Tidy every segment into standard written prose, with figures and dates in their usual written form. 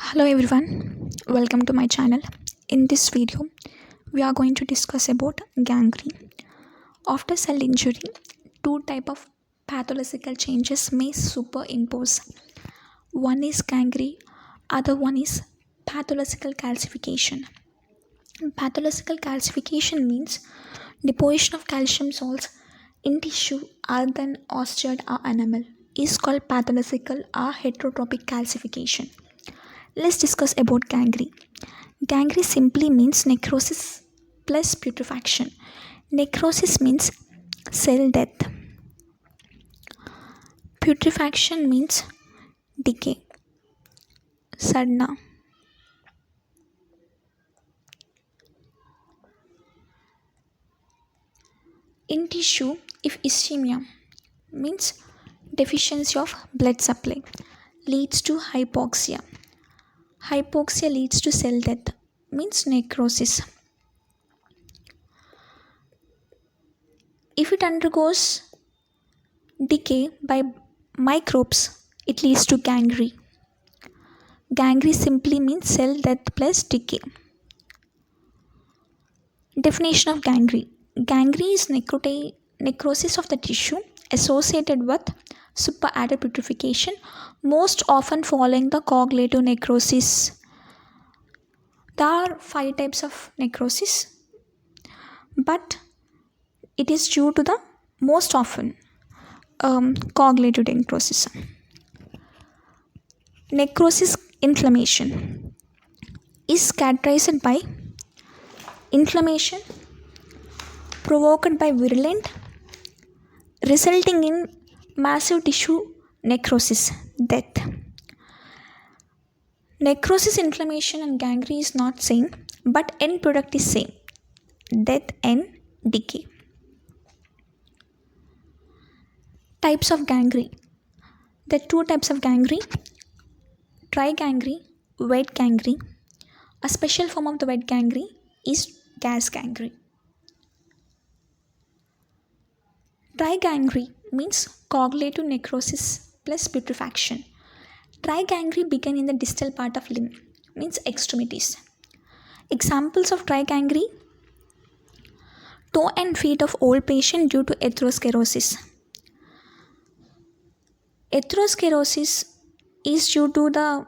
Hello everyone, welcome to my channel. In this video, we are going to discuss about gangrene. After cell injury, two type of pathological changes may superimpose. One is gangrene, other one is pathological calcification. Pathological calcification means deposition of calcium salts in tissue other than osteoid or enamel is called pathological or heterotrophic calcification. Let's discuss about gangrene. Gangrene simply means necrosis plus putrefaction. Necrosis means cell death. Putrefaction means decay. Sadna. In tissue, if ischemia means deficiency of blood supply leads to hypoxia. Hypoxia leads to cell death, means necrosis. If it undergoes decay by microbes, it leads to gangrene. Gangrene simply means cell death plus decay. Definition of gangrene. Gangrene is necrosis of the tissue associated with superadded putrefaction, most often following the coagulative necrosis. There are 5 types of necrosis, but it is due to the most often coagulative necrosis. Necrosis inflammation is characterized by inflammation provoked by virulent, resulting in massive tissue necrosis, death. Necrosis, inflammation and gangrene is not same, but end product is same, death and decay. Types of gangrene. There are 2 types of gangrene: dry gangrene, wet gangrene. A special form of the wet gangrene is gas gangrene. Dry gangrene means coagulative necrosis plus putrefaction. Dry gangrene begin in the distal part of limb, means extremities. Examples of dry gangrene: toe and feet of old patient due to atherosclerosis. Atherosclerosis is due to the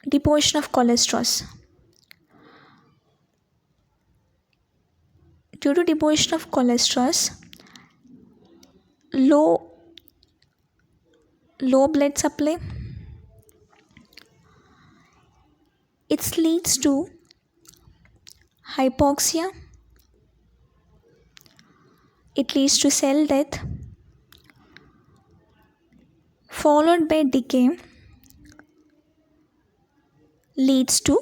deposition of cholesterol. Due to deposition of cholesterol, low blood supply, it leads to hypoxia, it leads to cell death followed by decay, leads to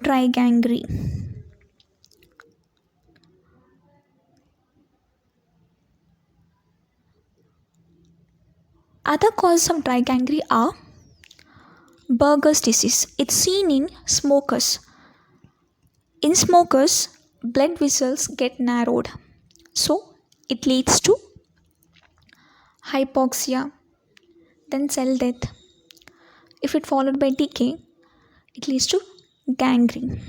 dry gangrene. Other causes of dry gangrene are Buerger's disease. It's seen in smokers. In smokers, blood vessels get narrowed, so it leads to hypoxia, then cell death. If it followed by decay, it leads to gangrene.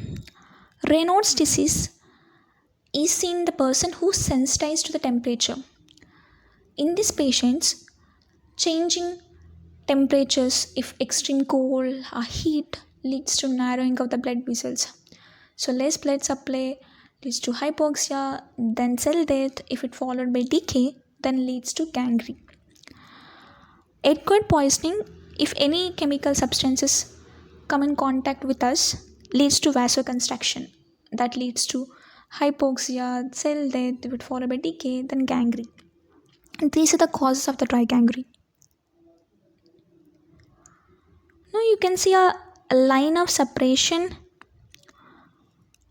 Raynaud's disease is seen in the person who is sensitized to the temperature. In these patients, changing temperatures, if extreme cold or heat, leads to narrowing of the blood vessels. So less blood supply leads to hypoxia, then cell death. If it followed by decay, then leads to gangrene. Acute poisoning, if any chemical substances come in contact with us, leads to vasoconstriction. That leads to hypoxia, cell death. If it followed by decay, then gangrene. And these are the causes of the dry gangrene. Now you can see a line of separation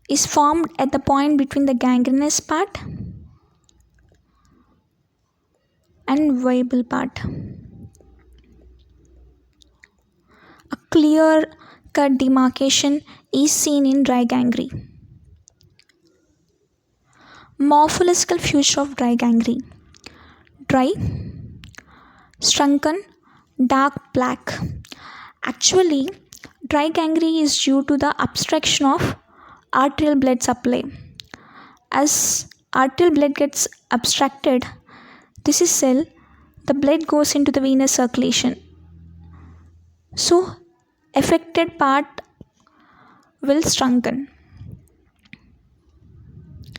is formed at the point between the gangrenous part and viable part. A clear cut demarcation is seen in dry gangrene. Morphological feature of dry gangrene: dry, shrunken, dark black, Actually, dry gangrene is due to the obstruction of arterial blood supply. As arterial blood gets obstructed, this is cell, the blood goes into the venous circulation. So, affected part will shrunken.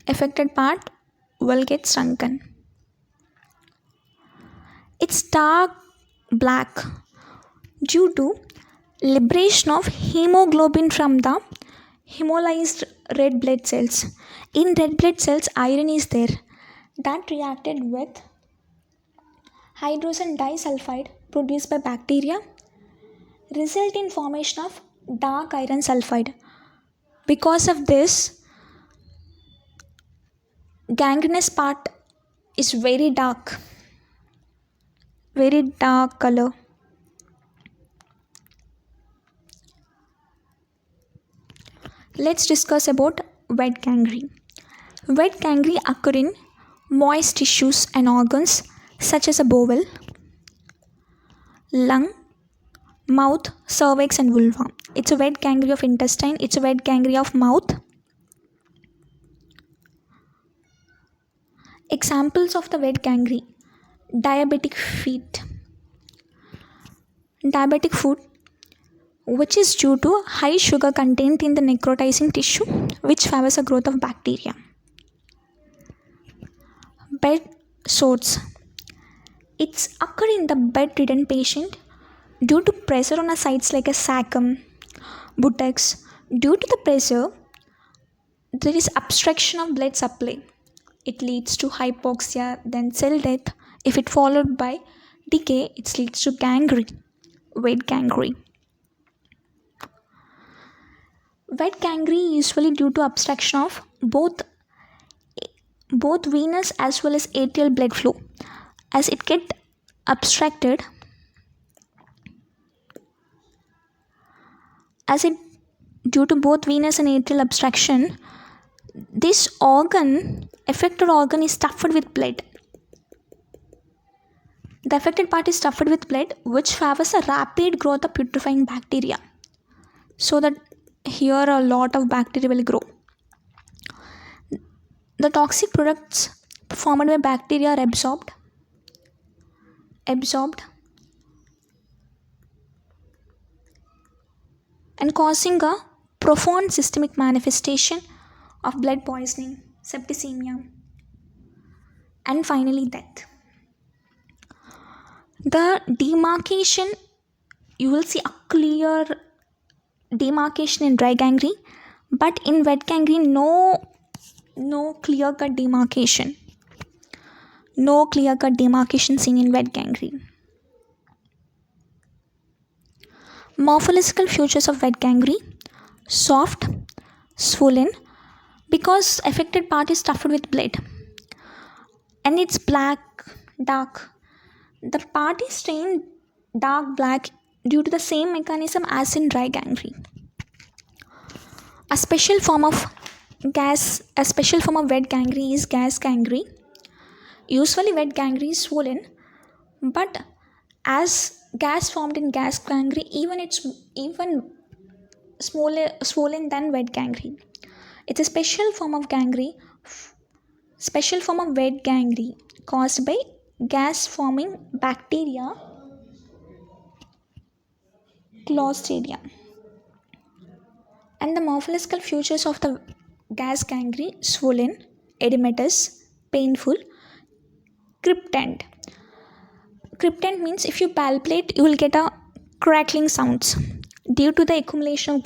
Affected part will get shrunken. It's dark black due to liberation of hemoglobin from the hemolyzed red blood cells. In red blood cells, iron is there that reacted with hydrogen disulfide produced by bacteria, result in formation of dark iron sulfide. Because of this, gangrenous part is very dark color. Let's discuss about wet gangrene. Wet gangrene occur in moist tissues and organs such as a bowel, lung, mouth, cervix and vulva. It's a wet gangrene of intestine, it's a wet gangrene of mouth. Examples of the wet gangrene: diabetic feet. Diabetic foot, which is due to high sugar content in the necrotizing tissue, which favors the growth of bacteria. Bed sores. It's occur in the bedridden patient due to pressure on a sites like a sacrum, buttocks. Due to the pressure, there is obstruction of blood supply. It leads to hypoxia, then cell death. If it followed by decay, it leads to gangrene, wet gangrene. Wet gangrene usually due to obstruction of both venous as well as arterial blood flow. As it get obstructed, due to both venous and arterial obstruction, this affected organ is stuffed with blood. The affected part is stuffed with blood, which favors a rapid growth of putrefying bacteria. So that here a lot of bacteria will grow. The toxic products formed by bacteria are absorbed and causing a profound systemic manifestation of blood poisoning, septicemia, and finally death. The demarcation, you will see a clear demarcation in dry gangrene, but in wet gangrene no clear cut demarcation. No clear cut demarcation seen in wet gangrene. Morphological features of wet gangrene: soft, swollen, because affected part is stuffed with blood, and it's dark. The part is stained dark black due to the same mechanism as in dry gangrene. A special form of wet gangrene is gas gangrene. Usually wet gangrene is swollen, but as gas formed in gas gangrene, even swollen than wet gangrene. It's a special form of wet gangrene caused by gas forming bacteria, Clostridia. And the morphological features of the gas gangrene: swollen, edematous, painful, cryptant. Cryptant means if you palpate, you will get a crackling sounds due to the accumulation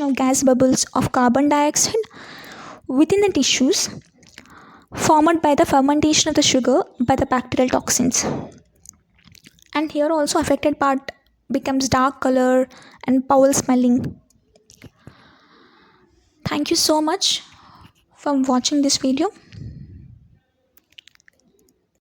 of gas bubbles of carbon dioxide within the tissues formed by the fermentation of the sugar by the bacterial toxins. And here also affected part becomes dark color and foul smelling. Thank you so much for watching this video.